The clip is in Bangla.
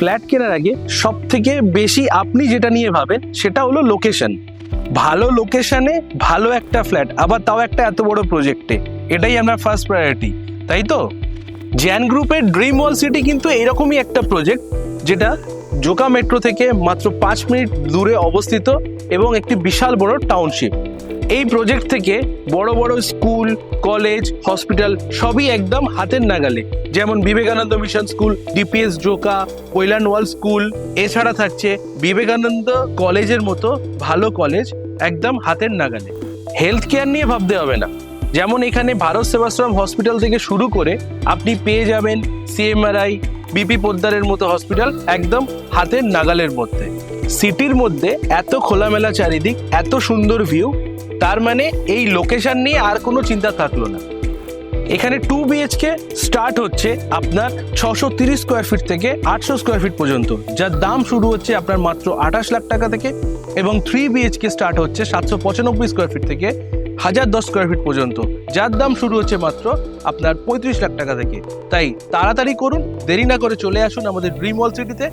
ফ্ল্যাট কেনার আগে সব থেকে বেশি আপনি যেটা নিয়ে ভাবেন সেটা হলো লোকেশন। ভালো লোকেশনে ভালো একটা ফ্ল্যাট, আবার তাও একটা এত বড় প্রজেক্টে, এটাই আপনার ফার্স্ট প্রায়োরিটি, তাই তো? জ্যান গ্রুপের ড্রিম ওয়াল সিটি কিন্তু এরকমই একটা প্রজেক্ট, যেটা জোকা মেট্রো থেকে মাত্র 5 মিনিট দূরে অবস্থিত এবং একটি বিশাল বড় টাউনশিপ। এই প্রজেক্ট থেকে বড় বড় স্কুল, কলেজ, হসপিটাল সবই একদম হাতের নাগালে, যেমন Vivekananda mission school, DPS Joka, Kailan wall school, এছাড়া থাকছে বিবেকানন্দ কলেজের মতো ভালো কলেজ একদম হাতের নাগালে। হেলথ কেয়ার নিয়ে ভাবতে হবে না, যেমন এখানে ভারত সেবাশ্রম হসপিটাল থেকে শুরু করে আপনি পেয়ে যাবেন সিএমআরআই, বিপি পোদ্দারের মতো হসপিটাল একদম হাতের নাগালের মধ্যে। সিটির মধ্যে এত খোলামেলা চারিদিক, এত সুন্দর ভিউ, তার মানে এই লোকেশন নিয়ে আর কোনো চিন্তা থাকলো না। এখানে 2 BHK স্টার্ট হচ্ছে আপনার 630 স্কোয়ার ফিট থেকে 800 স্কোয়ার ফিট পর্যন্ত, যার দাম শুরু হচ্ছে আপনার মাত্র 28 লাখ টাকা থেকে, এবং 3 BHK স্টার্ট হচ্ছে 795 স্কোয়ার ফিট থেকে 1010 স্কোয়ার ফিট পর্যন্ত, যার দাম শুরু হচ্ছে মাত্র আপনার 35 লাখ টাকা থেকে। তাই তাড়াতাড়ি করুন, দেরি না করে চলে আসুন আমাদের ড্রিম ওয়াল সিটিতে।